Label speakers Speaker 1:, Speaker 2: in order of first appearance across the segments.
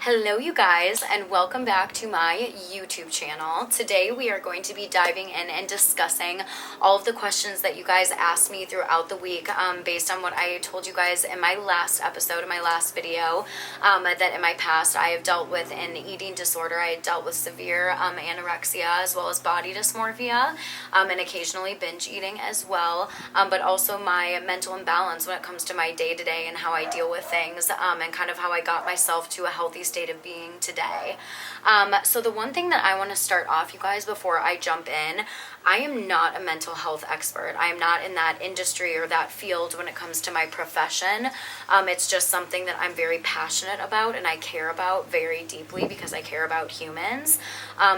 Speaker 1: Hello you guys, and welcome back to my YouTube channel. Today we are going to be diving in and discussing all of the questions that you guys asked me throughout the week based on what I told you guys in my last episode, in my last video, that in my past I have dealt with an eating disorder. I had dealt with severe anorexia as well as body dysmorphia and occasionally binge eating as well, but also my mental imbalance when it comes to my day-to-day and how I deal with things and kind of how I got myself to a healthy state of being today. So the one thing that I want to start off, you guys, before I jump in, I am not a mental health expert. I am not in that industry or that field when it comes to my profession. It's just something that I'm very passionate about and I care about very deeply because I care about humans.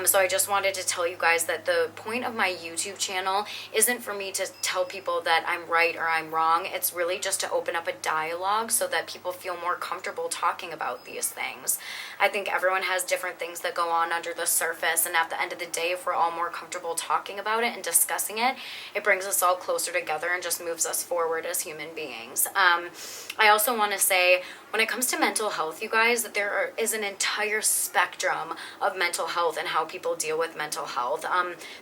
Speaker 1: So I just wanted to tell you guys that the point of my YouTube channel isn't for me to tell people that I'm right or I'm wrong. It's really just to open up a dialogue so that people feel more comfortable talking about these things. I think everyone has different things that go on under the surface, and at the end of the day, if we're all more comfortable talking about it and discussing it, it brings us all closer together and just moves us forward as human beings. I also want to say, when it comes to mental health, you guys, there is an entire spectrum of mental health and how people deal with mental health.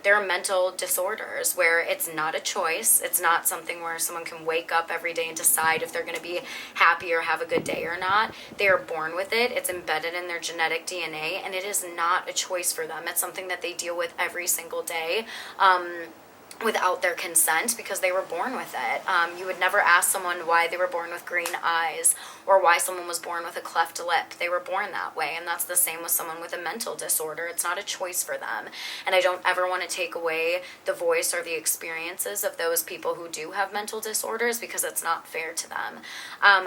Speaker 1: There are mental disorders where it's not a choice. It's not something where someone can wake up every day and decide if they're going to be happy or have a good day or not. They are born with it. It's embedded in their genetic DNA, and it is not a choice for them. It's something that they deal with every single day. Without their consent, because they were born with it. You would never ask someone why they were born with green eyes or why someone was born with a cleft lip. They were born that way, and that's the same with someone with a mental disorder. It's not a choice for them, and I don't ever want to take away the voice or the experiences of those people who do have mental disorders because it's not fair to them.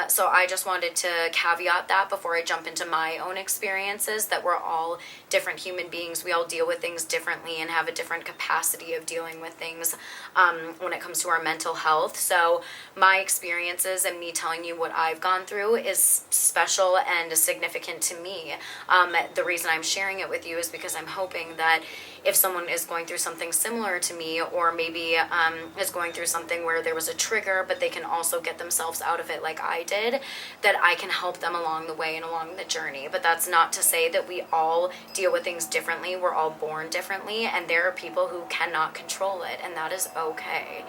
Speaker 1: So I just wanted to caveat that before I jump into my own experiences, that we're all different human beings. We all deal with things differently and have a different capacity of dealing with things when it comes to our mental health. So my experiences and me telling you what I've gone through is special and significant to me. The reason I'm sharing it with you is because I'm hoping that if someone is going through something similar to me, or maybe is going through something where there was a trigger but they can also get themselves out of it like I did, that I can help them along the way and along the journey. But that's not to say that we all deal with things differently. We're all born differently, and there are people who cannot control it, and that is okay.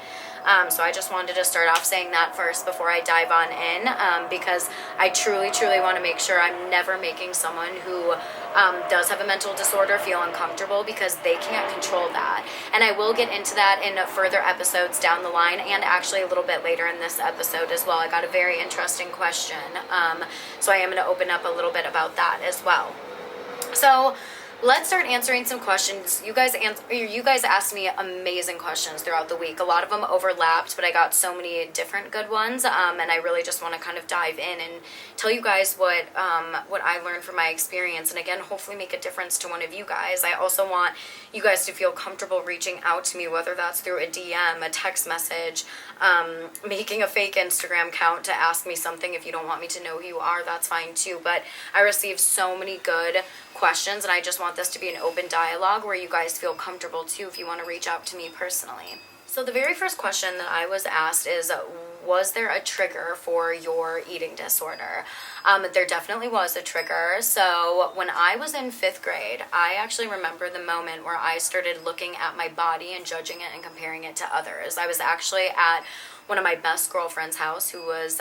Speaker 1: So I just wanted to start off saying that first before I dive on in, because I truly want to make sure I'm never making someone who does have a mental disorder feel uncomfortable, because they can't control that. And I will get into that in further episodes down the line, and actually a little bit later in this episode as well. I got a very interesting question, so I am going to open up a little bit about that as well. So let's start answering some questions. You guys asked me amazing questions throughout the week. A lot of them overlapped, but I got so many different good ones, and I really just want to kind of dive in and tell you guys what I learned from my experience, and again, hopefully make a difference to one of you guys. I also want you guys to feel comfortable reaching out to me, whether that's through a DM, a text message, making a fake Instagram account to ask me something. If you don't want me to know who you are, that's fine too. But I received so many good questions, and I just want this to be an open dialogue where you guys feel comfortable too if you want to reach out to me personally. So the very first question that I was asked is, was there a trigger for your eating disorder? There definitely was a trigger. So when I was in 5th grade, I actually remember the moment where I started looking at my body and judging it and comparing it to others. I was actually at one of my best girlfriend's house, who was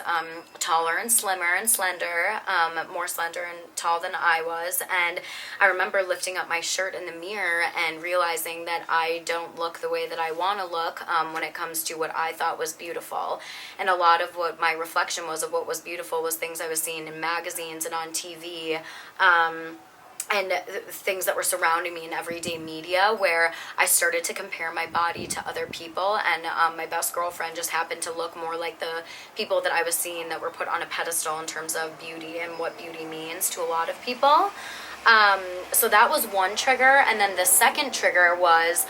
Speaker 1: taller and slimmer and slender, more slender and tall than I was. And I remember lifting up my shirt in the mirror and realizing that I don't look the way that I want to look when it comes to what I thought was beautiful. And a lot of what my reflection was of what was beautiful was things I was seeing in magazines and on TV. And things that were surrounding me in everyday media, where I started to compare my body to other people, and my best girlfriend just happened to look more like the people that I was seeing that were put on a pedestal in terms of beauty and what beauty means to a lot of people. So that was one trigger, and then the second trigger was,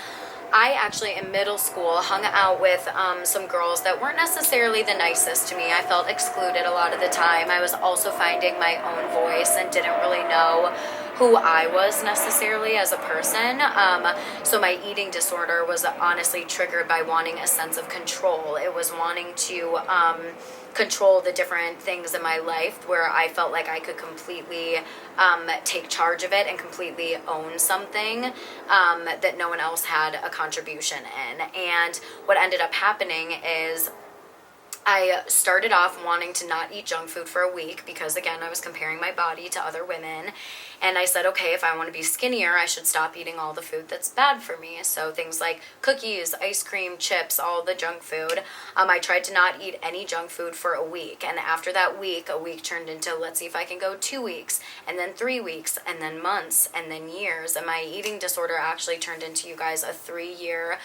Speaker 1: I actually, in middle school, hung out with some girls that weren't necessarily the nicest to me. I felt excluded a lot of the time. I was also finding my own voice and didn't really know who I was necessarily as a person. So my eating disorder was honestly triggered by wanting a sense of control. It was wanting to control the different things in my life where I felt like I could completely take charge of it and completely own something that no one else had a contribution in. And what ended up happening is I started off wanting to not eat junk food for a week because, again, I was comparing my body to other women. And I said, okay, if I want to be skinnier, I should stop eating all the food that's bad for me. So things like cookies, ice cream, chips, all the junk food. I tried to not eat any junk food for a week. And after that week, a week turned into, let's see if I can go 2 weeks, and then 3 weeks, and then months, and then years. And my eating disorder actually turned into, you guys, a 3-year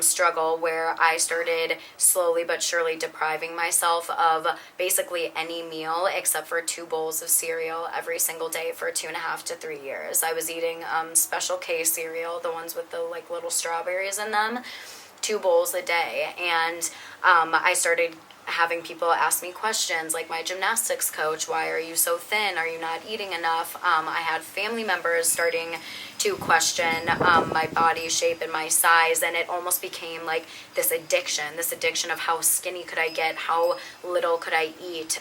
Speaker 1: struggle where I started slowly but surely depriving myself of basically any meal except for 2 bowls of cereal every single day for 2.5 to 3 years. I was eating Special K cereal, the ones with the like little strawberries in them, 2 bowls a day. And I started having people ask me questions like my gymnastics coach, why are you so thin? Are you not eating enough? I had family members starting to question my body shape and my size, and it almost became like this addiction of how skinny could I get, how little could I eat,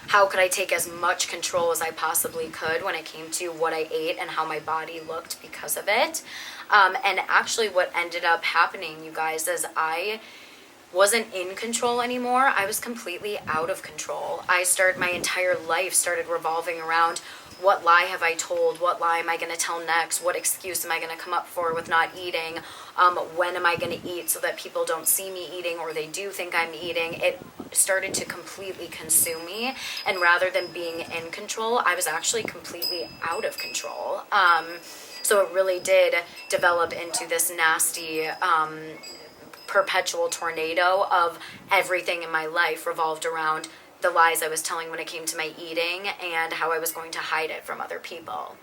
Speaker 1: how could I take as much control as I possibly could when it came to what I ate and how my body looked because of it. And actually what ended up happening, you guys, is I wasn't in control anymore. I was completely out of control. My entire life started revolving around what lie have I told? What lie am I going to tell next? What excuse am I going to come up for with not eating? When am I going to eat so that people don't see me eating or they do think I'm eating? It started to completely consume me. And rather than being in control, I was actually completely out of control. So it really did develop into this nasty perpetual tornado of everything in my life revolved around the lies I was telling when it came to my eating and how I was going to hide it from other people.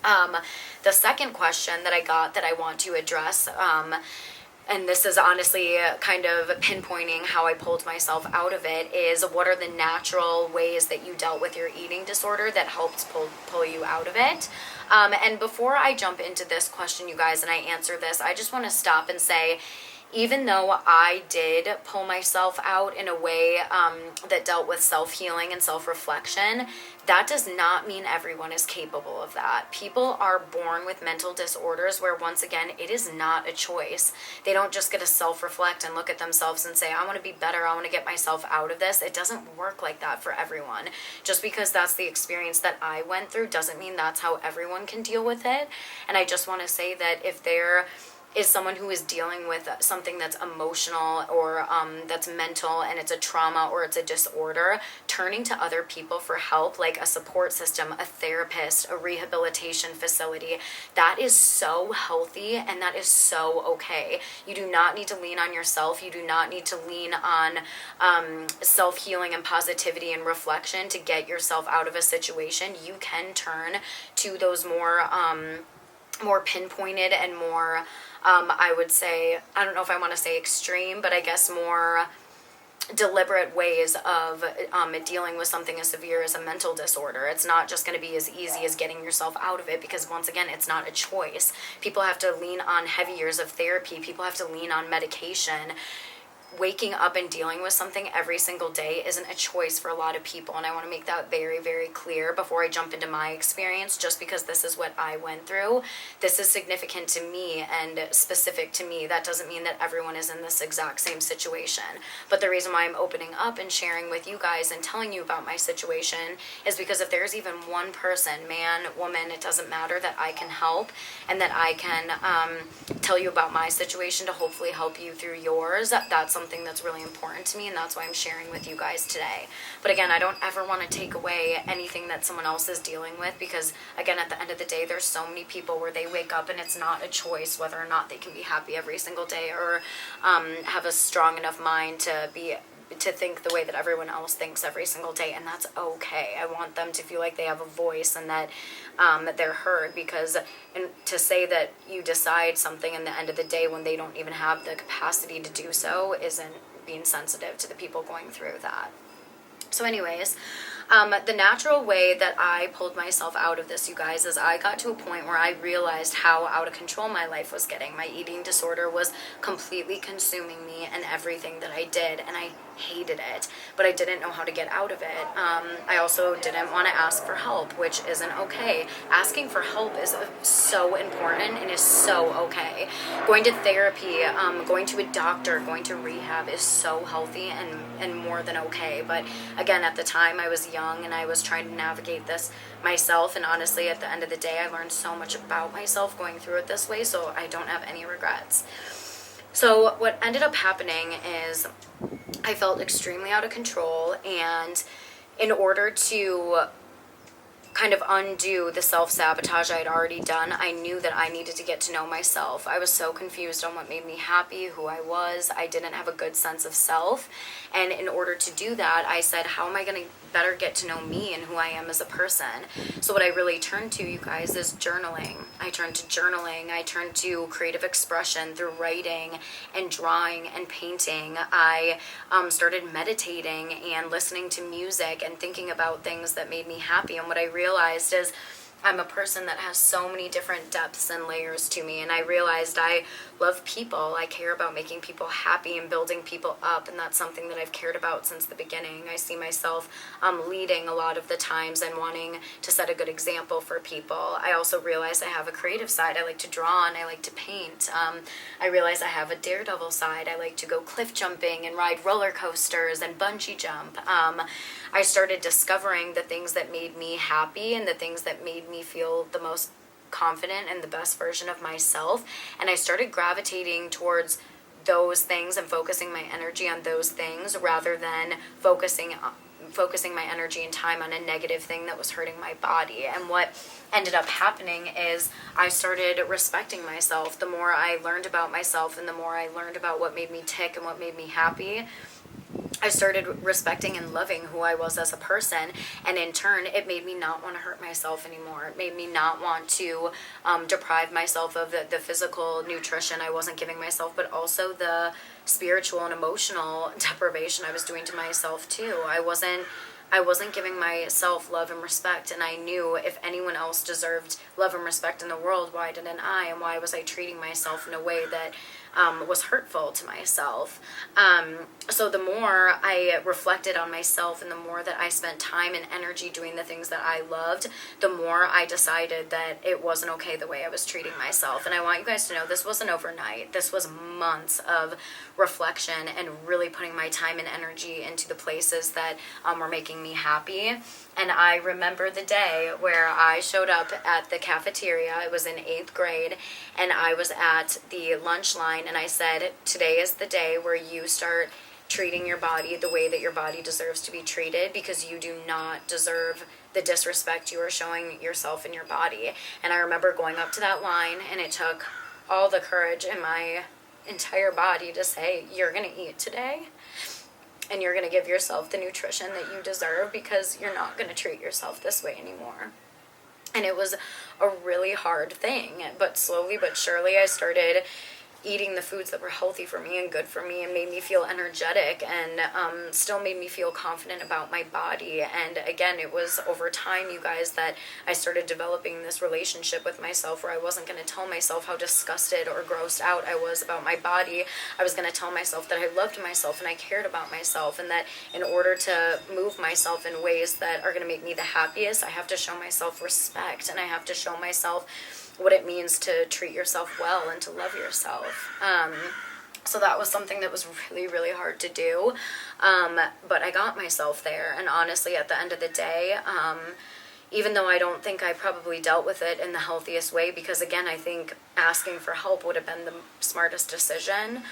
Speaker 1: The second question that I got that I want to address, and this is honestly kind of pinpointing how I pulled myself out of it, is what are the natural ways that you dealt with your eating disorder that helped pull you out of it? And before I jump into this question, you guys, and I answer this, I just want to stop and say, even though I did pull myself out in a way that dealt with self-healing and self-reflection, that does not mean everyone is capable of that. People are born with mental disorders where, once again, it is not a choice. They don't just get to self-reflect and look at themselves and say, I want to be better, I want to get myself out of this. It doesn't work like that for everyone. Just because that's the experience that I went through doesn't mean that's how everyone can deal with it. And I just want to say that if there is someone who is dealing with something that's emotional or that's mental and it's a trauma or it's a disorder, turning to other people for help, like a support system, a therapist, a rehabilitation facility, that is so healthy and that is so okay. You do not need to lean on yourself. You do not need to lean on self-healing and positivity and reflection to get yourself out of a situation. You can turn to those more pinpointed and more I would say, I don't know if I want to say extreme, but I guess more deliberate ways of dealing with something as severe as a mental disorder. It's not just going to be as easy as getting yourself out of it because, once again, it's not a choice. People have to lean on heavy years of therapy. People have to lean on medication. Waking up and dealing with something every single day isn't a choice for a lot of people, and I want to make that very, very clear before I jump into my experience. Just because this is what I went through, this is significant to me and specific to me. That doesn't mean that everyone is in this exact same situation, but the reason why I'm opening up and sharing with you guys and telling you about my situation is because if there's even one person, man, woman, it doesn't matter, that I can help and that I can tell you about my situation to hopefully help you through yours, that's something that's really important to me, and that's why I'm sharing with you guys today. But again, I don't ever want to take away anything that someone else is dealing with, because again, at the end of the day, there's so many people where they wake up and it's not a choice whether or not they can be happy every single day or have a strong enough mind to think the way that everyone else thinks every single day, and that's okay. I want them to feel like they have a voice and that they're heard, because and to say that you decide something in the end of the day when they don't even have the capacity to do so isn't being sensitive to the people going through that. So anyways, The natural way that I pulled myself out of this, you guys, is I got to a point where I realized how out of control my life was getting. My eating disorder was completely consuming me and everything that I did, and I hated it, but I didn't know how to get out of it. I also didn't want to ask for help, which isn't okay. Asking for help is so important and is so okay. Going to therapy, going to a doctor, going to rehab is so healthy and more than okay. But again, at the time I was young and I was trying to navigate this myself, and honestly at the end of the day I learned so much about myself going through it this way, so I don't have any regrets. So what ended up happening is I felt extremely out of control, and in order to kind of undo the self-sabotage I had already done, I knew that I needed to get to know myself. I was so confused on what made me happy, who I was. I didn't have a good sense of self. And in order to do that, I said, how am I going to better get to know me and who I am as a person? So what I really turned to, you guys, is journaling. I turned to journaling. I turned to creative expression through writing and drawing and painting. I started meditating and listening to music and thinking about things that made me happy. And what I realized is I'm a person that has so many different depths and layers to me, and I realized I love people. I care about making people happy and building people up, and that's something that I've cared about since the beginning. I see myself leading a lot of the times and wanting to set a good example for people. I also realize I have a creative side. I like to draw and I like to paint. I realize I have a daredevil side. I like to go cliff jumping and ride roller coasters and bungee jump. I started discovering the things that made me happy and the things that made me feel the most confident and the best version of myself, and I started gravitating towards those things and focusing my energy on those things rather than focusing my energy and time on a negative thing that was hurting my body. And what ended up happening is I started respecting myself. The more I learned about myself and the more I learned about what made me tick and what made me happy, I started respecting and loving who I was as a person, and in turn it made me not want to hurt myself anymore. It made me not want to deprive myself of the physical nutrition I wasn't giving myself, but also the spiritual and emotional deprivation I was doing to myself too. I wasn't giving myself love and respect, and I knew if anyone else deserved love and respect in the world, why didn't I? And why was I treating myself in a way that was hurtful to myself? So the more I reflected on myself and the more that I spent time and energy doing the things that I loved, the more I decided that it wasn't okay the way I was treating myself. And I want you guys to know this wasn't overnight. This was months of reflection and really putting my time and energy into the places that were making me happy. And I remember the day where I showed up at the cafeteria. I was in 8th grade, and I was at the lunch line, and I said, today is the day where you start treating your body the way that your body deserves to be treated, because you do not deserve the disrespect you are showing yourself and your body. And I remember going up to that line, and it took all the courage in my entire body to say, you're going to eat today, and you're going to give yourself the nutrition that you deserve, because you're not going to treat yourself this way anymore. And it was a really hard thing, but slowly but surely I started eating the foods that were healthy for me and good for me and made me feel energetic and still made me feel confident about my body. And again, it was over time, you guys, that I started developing this relationship with myself where I wasn't going to tell myself how disgusted or grossed out I was about my body. I was going to tell myself that I loved myself and I cared about myself, and that in order to move myself in ways that are going to make me the happiest, I have to show myself respect, and I have to show myself what it means to treat yourself well and to love yourself. So that was something that was really, really hard to do. But I got myself there. And honestly, at the end of the day, even though I don't think I probably dealt with it in the healthiest way, because again, I think asking for help would have been the smartest decision.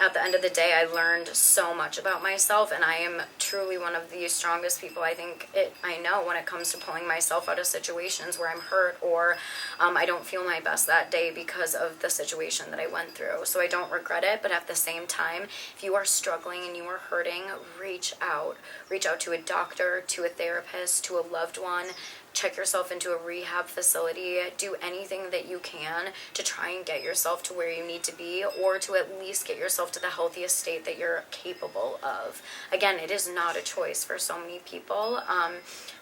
Speaker 1: At the end of the day, I learned so much about myself, and I am truly one of the strongest people I know when it comes to pulling myself out of situations where I'm hurt or I don't feel my best that day because of the situation that I went through. So I don't regret it, but at the same time, if you are struggling and you are hurting, reach out. Reach out to a doctor, to a therapist, to a loved one. Check yourself into a rehab facility. Do anything that you can to try and get yourself to where you need to be, or to at least get yourself to the healthiest state that you're capable of. Again, it is not a choice for so many people,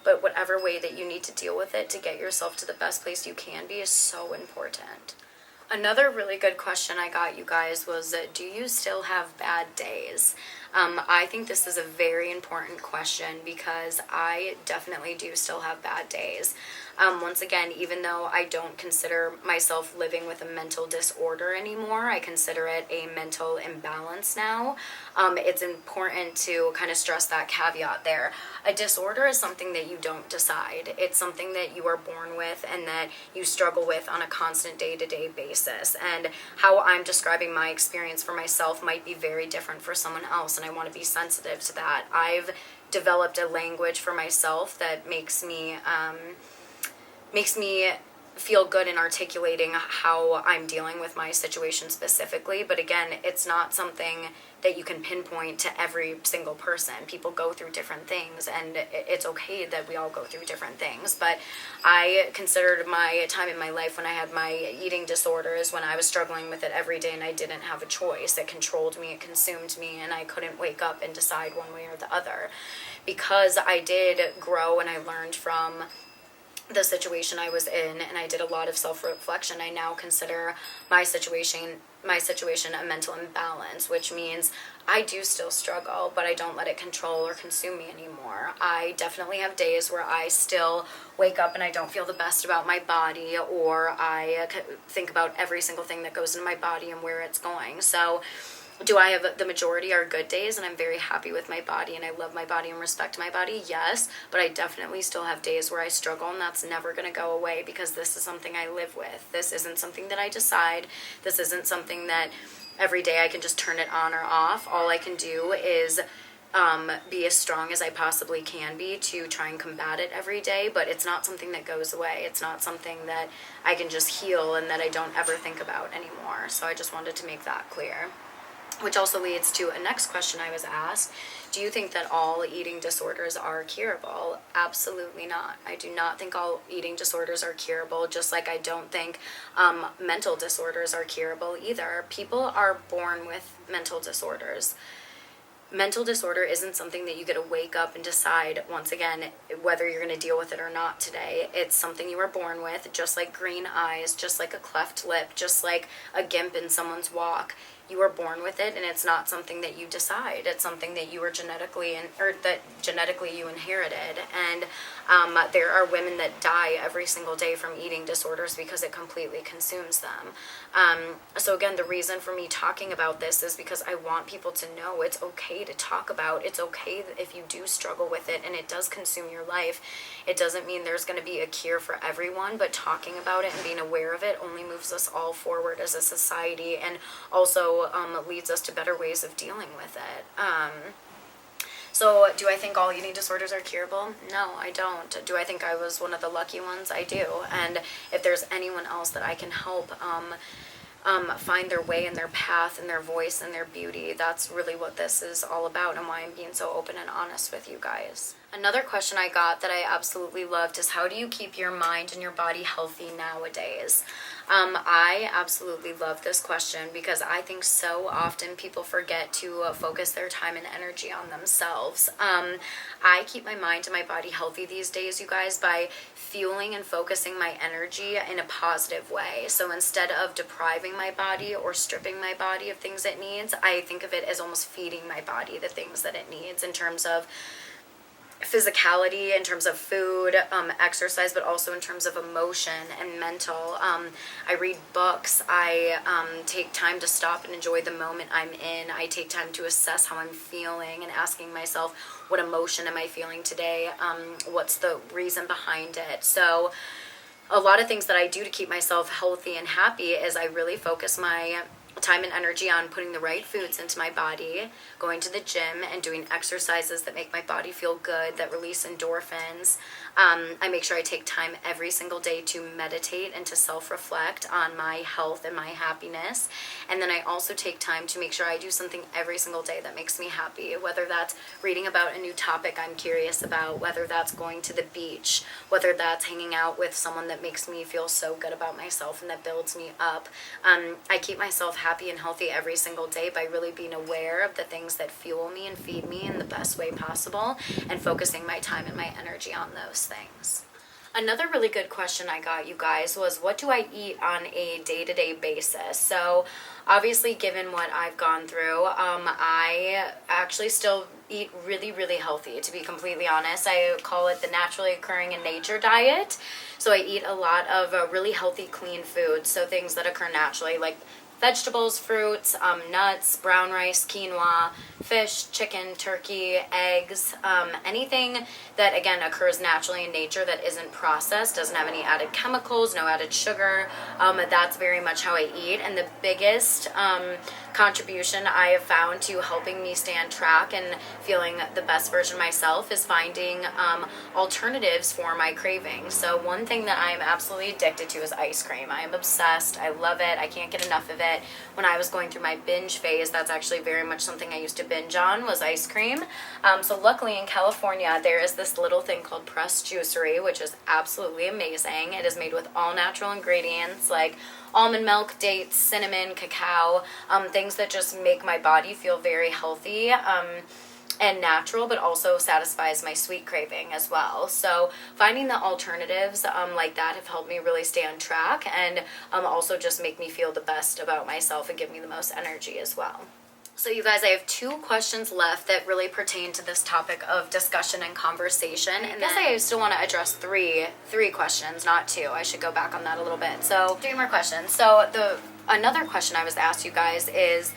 Speaker 1: but whatever way that you need to deal with it to get yourself to the best place you can be is so important. Another really good question I got, you guys, was do you still have bad days? I think this is a very important question because I definitely do still have bad days. Once again, even though I don't consider myself living with a mental disorder anymore, I consider it a mental imbalance now. It's important to kind of stress that caveat there. A disorder is something that you don't decide. It's something that you are born with and that you struggle with on a constant day-to-day basis. And how I'm describing my experience for myself might be very different for someone else, and I want to be sensitive to that. I've developed a language for myself that makes me feel good in articulating how I'm dealing with my situation specifically. But again, it's not something that you can pinpoint to every single person. People go through different things, and it's okay that we all go through different things. But I considered my time in my life when I had my eating disorders, when I was struggling with it every day and I didn't have a choice. It controlled me, it consumed me, and I couldn't wake up and decide one way or the other. Because I did grow and I learned from the situation I was in, and I did a lot of self-reflection, I now consider my situation a mental imbalance, which means I do still struggle, but I don't let it control or consume me anymore. I definitely have days where I still wake up and I don't feel the best about my body, or I think about every single thing that goes into my body and where it's going. So do I have the majority are good days and I'm very happy with my body and I love my body and respect my body? Yes, but I definitely still have days where I struggle, and that's never going to go away because this is something I live with. This isn't something that I decide. This isn't something that every day I can just turn it on or off. All I can do is be as strong as I possibly can be to try and combat it every day, but it's not something that goes away. It's not something that I can just heal and that I don't ever think about anymore. So I just wanted to make that clear. Which also leads to a next question I was asked. Do you think that all eating disorders are curable? Absolutely not. I do not think all eating disorders are curable, just like I don't think mental disorders are curable either. People are born with mental disorders. Mental disorder isn't something that you get to wake up and decide, once again, whether you're going to deal with it or not today. It's something you were born with, just like green eyes, just like a cleft lip, just like a gimp in someone's walk. You were born with it, and it's not something that you decide. It's something that you were genetically you inherited. And there are women that die every single day from eating disorders because it completely consumes them. So again, the reason for me talking about this is because I want people to know it's okay to talk about. It's okay if you do struggle with it and it does consume your life. It doesn't mean there's going to be a cure for everyone, but talking about it and being aware of it only moves us all forward as a society, and also leads us to better ways of dealing with it. So do I think all eating disorders are curable? No, I don't. Do I think I was one of the lucky ones? I do. And if there's anyone else that I can help find their way and their path and their voice and their beauty, that's really what this is all about and why I'm being so open and honest with you guys. Another question I got that I absolutely loved is, how do you keep your mind and your body healthy nowadays? I absolutely love this question because I think so often people forget to focus their time and energy on themselves. I keep my mind and my body healthy these days, you guys, by fueling and focusing my energy in a positive way. So instead of depriving my body or stripping my body of things it needs, I think of it as almost feeding my body the things that it needs in terms of physicality, in terms of food, exercise, but also in terms of emotion and mental. I read books. I take time to stop and enjoy the moment I'm in. I take time to assess how I'm feeling and asking myself, what emotion am I feeling today? What's the reason behind it? So a lot of things that I do to keep myself healthy and happy is I really focus my time and energy on putting the right foods into my body, going to the gym and doing exercises that make my body feel good, that release endorphins. I make sure I take time every single day to meditate and to self-reflect on my health and my happiness. And then I also take time to make sure I do something every single day that makes me happy, whether that's reading about a new topic I'm curious about, whether that's going to the beach, whether that's hanging out with someone that makes me feel so good about myself and that builds me up. I keep myself happy and healthy every single day by really being aware of the things that fuel me and feed me in the best way possible and focusing my time and my energy on those things. Another really good question I got, you guys, was what do I eat on a day-to-day basis? So obviously, given what I've gone through, I actually still eat really, really healthy, to be completely honest. I call it the naturally occurring in nature diet. So I eat a lot of really healthy, clean foods, so things that occur naturally, like vegetables, fruits, nuts, brown rice, quinoa, fish, chicken, turkey, eggs, anything that, again, occurs naturally in nature that isn't processed, doesn't have any added chemicals, no added sugar. That's very much how I eat. And the biggest contribution I have found to helping me stay on track and feeling the best version of myself is finding alternatives for my cravings. So one thing that I am absolutely addicted to is ice cream. I am obsessed. I love it. I can't get enough of it. When I was going through my binge phase, that's actually very much something I used to binge on, was ice cream. So luckily in California, there is this little thing called Press Juicery, which is absolutely amazing. It is made with all natural ingredients like almond milk, dates, cinnamon, cacao, things that just make my body feel very healthy and natural, but also satisfies my sweet craving as well. So finding the alternatives like that have helped me really stay on track and also just make me feel the best about myself and give me the most energy as well. So you guys, I have 2 questions left that really pertain to this topic of discussion and conversation. And I guess I still want to address three questions, not 2. I should go back on that a little bit. So 3 more questions. So another question I was asked, you guys, is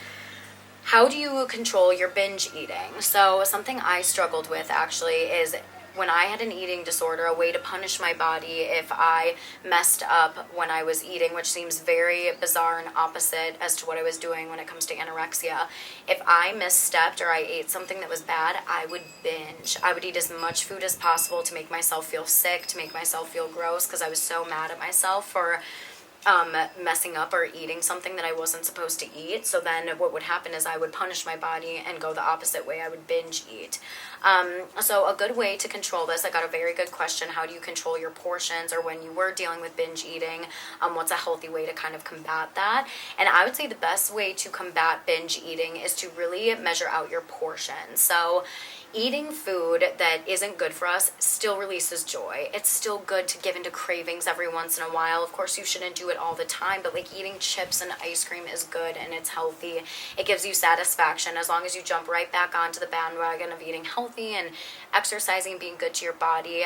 Speaker 1: how do you control your binge eating? So something I struggled with actually is when I had an eating disorder, a way to punish my body if I messed up when I was eating, which seems very bizarre and opposite as to what I was doing when it comes to anorexia. If I misstepped or I ate something that was bad, I would binge. I would eat as much food as possible to make myself feel sick, to make myself feel gross, because I was so mad at myself for messing up or eating something that I wasn't supposed to eat. So then what would happen is I would punish my body and go the opposite way. I would binge eat. So a good way to control this, I got a very good question. How do you control your portions, or when you were dealing with binge eating, what's a healthy way to kind of combat that? And I would say the best way to combat binge eating is to really measure out your portions. So eating food that isn't good for us still releases joy. It's still good to give into cravings every once in a while. Of course, you shouldn't do it all the time, but like eating chips and ice cream is good and it's healthy. It gives you satisfaction as long as you jump right back onto the bandwagon of eating healthy and exercising and being good to your body.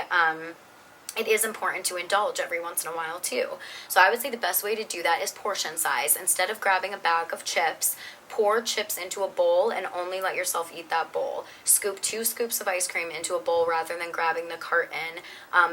Speaker 1: It is important to indulge every once in a while too. So I would say the best way to do that is portion size. Instead of grabbing a bag of chips, pour chips into a bowl and only let yourself eat that bowl. Scoop 2 scoops of ice cream into a bowl rather than grabbing the carton,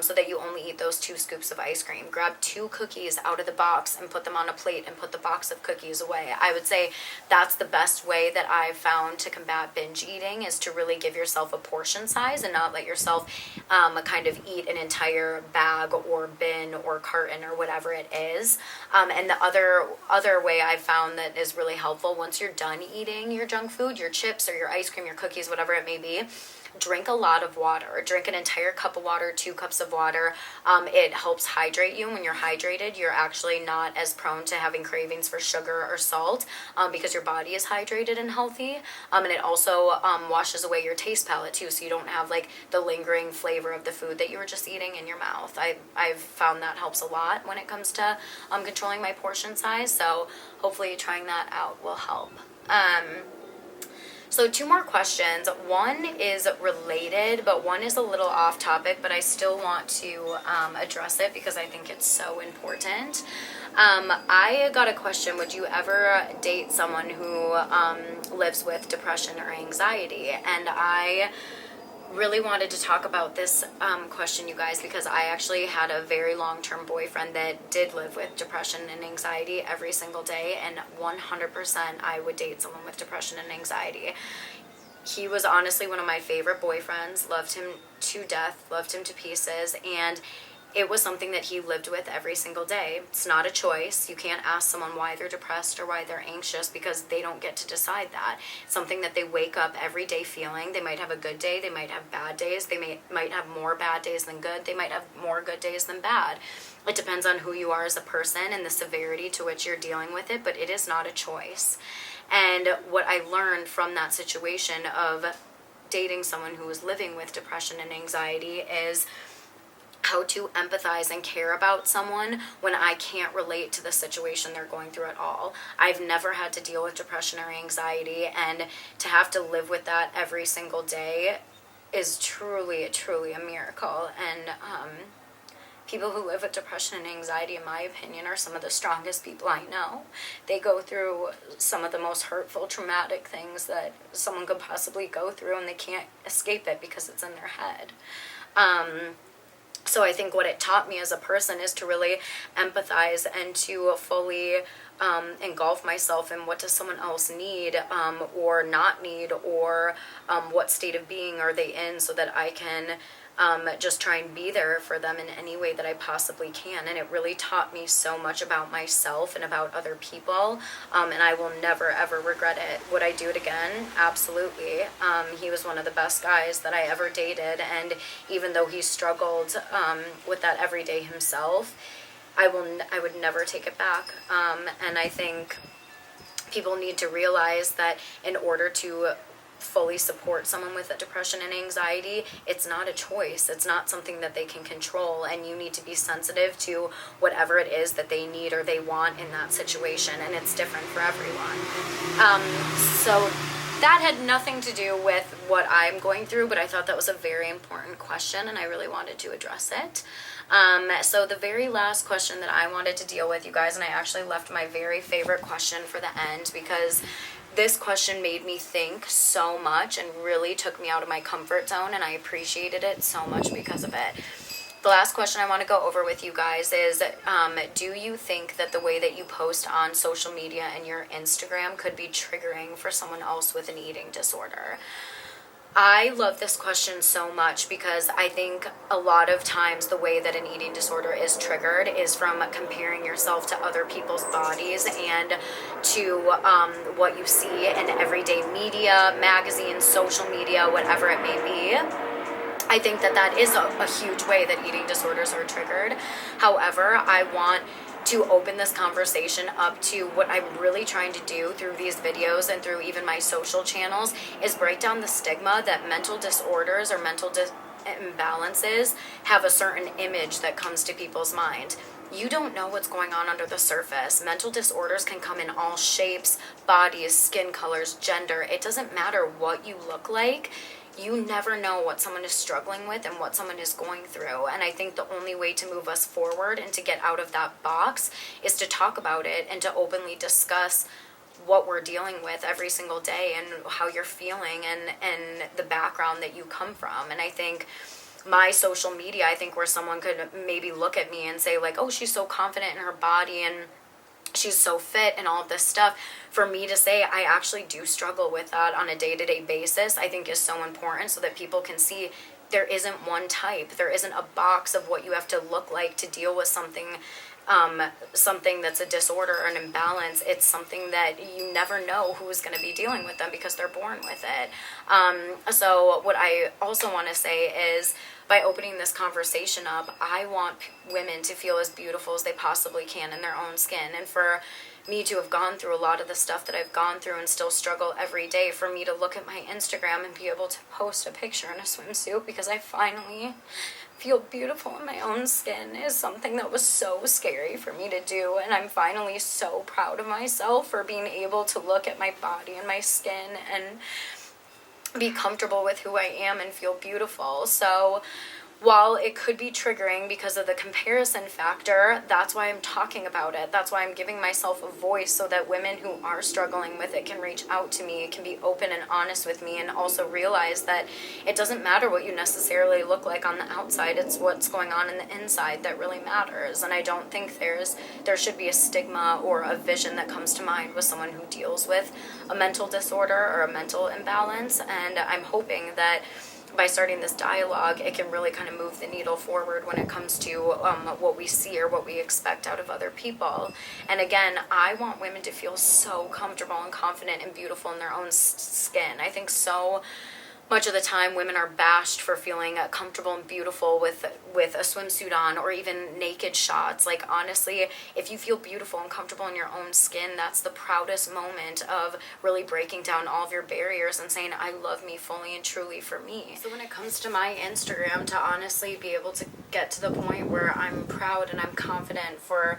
Speaker 1: so that you only eat those 2 scoops of ice cream. Grab 2 cookies out of the box and put them on a plate and put the box of cookies away. I would say that's the best way that I've found to combat binge eating, is to really give yourself a portion size and not let yourself kind of eat an entire bag or bin or carton or whatever it is. And the other way I've found that is really helpful, once you're done eating your junk food, your chips or your ice cream, your cookies, whatever it may be, drink a lot of water. Drink an entire cup of water, 2 cups of water. It helps hydrate you. When you're hydrated, you're actually not as prone to having cravings for sugar or salt, because your body is hydrated and healthy. And it also washes away your taste palate too, so you don't have like the lingering flavor of the food that you were just eating in your mouth. I've found that helps a lot when it comes to controlling my portion size. So hopefully trying that out will help. So 2 more questions. One is related, but one is a little off topic, but I still want to address it because I think it's so important. I got a question, would you ever date someone who lives with depression or anxiety? And I really wanted to talk about this question, you guys, because I actually had a very long-term boyfriend that did live with depression and anxiety every single day, and 100% I would date someone with depression and anxiety. He was honestly one of my favorite boyfriends, loved him to death, loved him to pieces, and it was something that he lived with every single day. It's not a choice. You can't ask someone why they're depressed or why they're anxious, because they don't get to decide that. It's something that they wake up every day feeling. They might have a good day. They might have bad days. They might have more bad days than good. They might have more good days than bad. It depends on who you are as a person and the severity to which you're dealing with it, but it is not a choice. And what I learned from that situation of dating someone who was living with depression and anxiety is how to empathize and care about someone when I can't relate to the situation they're going through at all. I've never had to deal with depression or anxiety, and to have to live with that every single day is truly a miracle. And people who live with depression and anxiety, in my opinion, are some of the strongest people I know. They go through some of the most hurtful, traumatic things that someone could possibly go through, and they can't escape it because it's in their head. So I think what it taught me as a person is to really empathize and to fully engulf myself in what does someone else need or not need, or what state of being are they in, so that I can just try and be there for them in any way that I possibly can. And it really taught me so much about myself and about other people, and I will never ever regret it. Would I do it again? Absolutely. He was one of the best guys that I ever dated, and even though he struggled with that every day himself, I would never take it back. And I think people need to realize that in order to fully support someone with a depression and anxiety, it's not a choice. It's not something that they can control, and you need to be sensitive to whatever it is that they need or they want in that situation, and it's different for everyone. So that had nothing to do with what I'm going through, but I thought that was a very important question, and I really wanted to address it. So the very last question that I wanted to deal with, you guys, and I actually left my very favorite question for the end, because this question made me think so much and really took me out of my comfort zone, and I appreciated it so much because of it. The last question I want to go over with you guys is, do you think that the way that you post on social media and your Instagram could be triggering for someone else with an eating disorder? I love this question so much because I think a lot of times the way that an eating disorder is triggered is from comparing yourself to other people's bodies and to what you see in everyday media, magazines, social media, whatever it may be. I think that is a huge way that eating disorders are triggered. However, I want to open this conversation up to what I'm really trying to do through these videos and through even my social channels is break down the stigma that mental disorders or mental imbalances have a certain image that comes to people's mind. You don't know what's going on under the surface. Mental disorders can come in all shapes, bodies, skin colors, gender. It doesn't matter what you look like. You never know what someone is struggling with and what someone is going through. And I think the only way to move us forward and to get out of that box is to talk about it and to openly discuss what we're dealing with every single day and how you're feeling and the background that you come from. And I think my social media, I think where someone could maybe look at me and say like, oh, she's so confident in her body and she's so fit and all of this stuff. For me to say I actually do struggle with that on a day-to-day basis, I think is so important, so that people can see there isn't one type. There isn't a box of what you have to look like to deal with something that's a disorder or an imbalance. It's something that you never know who's going to be dealing with them because they're born with it. So what I also want to say is, by opening this conversation up, I want women to feel as beautiful as they possibly can in their own skin. And for me to have gone through a lot of the stuff that I've gone through and still struggle every day, for me to look at my Instagram and be able to post a picture in a swimsuit because I finally feel beautiful in my own skin is something that was so scary for me to do. And I'm finally so proud of myself for being able to look at my body and my skin and be comfortable with who I am and feel beautiful. So while it could be triggering because of the comparison factor, that's why I'm talking about it. That's why I'm giving myself a voice, so that women who are struggling with it can reach out to me, can be open and honest with me, and also realize that it doesn't matter what you necessarily look like on the outside. It's what's going on in the inside that really matters. And I don't think there should be a stigma or a vision that comes to mind with someone who deals with a mental disorder or a mental imbalance. And I'm hoping that by starting this dialogue, it can really kind of move the needle forward when it comes to what we see or what we expect out of other people. And again, I want women to feel so comfortable and confident and beautiful in their own skin. I think so much of the time women are bashed for feeling comfortable and beautiful with a swimsuit on, or even naked shots. Like, honestly, if you feel beautiful and comfortable in your own skin, that's the proudest moment of really breaking down all of your barriers and saying, I love me fully and truly for me. So when it comes to my Instagram, to honestly be able to get to the point where I'm proud and I'm confident for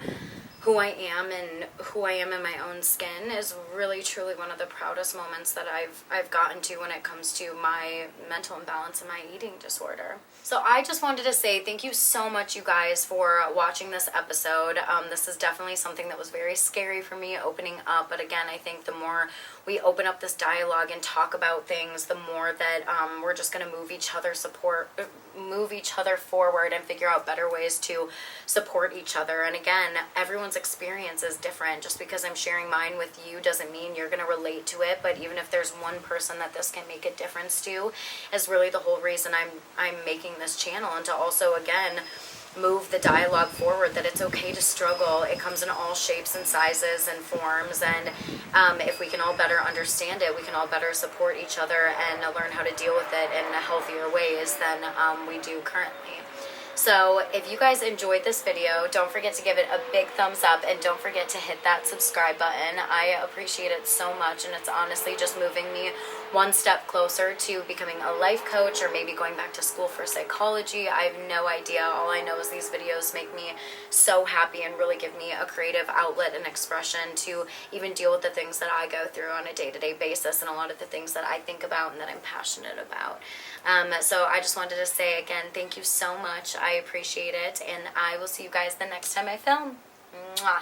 Speaker 1: who I am and who I am in my own skin is really truly one of the proudest moments that I've gotten to when it comes to my mental imbalance and my eating disorder. So I just wanted to say thank you so much, you guys, for watching this episode. This is definitely something that was very scary for me, opening up, but again, I think the more we open up this dialogue and talk about things, the more that we're just going to move each other forward and figure out better ways to support each other. And again, everyone's experience is different. Just because I'm sharing mine with you doesn't mean you're going to relate to it, but even if there's one person that this can make a difference to, is really the whole reason I'm making this channel. And to also, again, move the dialogue forward, that it's okay to struggle. It comes in all shapes and sizes and forms, and if we can all better understand it, we can all better support each other and learn how to deal with it in healthier ways than we do currently. So if you guys enjoyed this video, don't forget to give it a big thumbs up, and don't forget to hit that subscribe button. I appreciate it so much, and it's honestly just moving me one step closer to becoming a life coach, or maybe going back to school for psychology. I have no idea. All I know is these videos make me so happy and really give me a creative outlet and expression to even deal with the things that I go through on a day-to-day basis, and a lot of the things that I think about and that I'm passionate about. So I just wanted to say again, thank you so much. I appreciate it, and I will see you guys the next time I film. Mwah.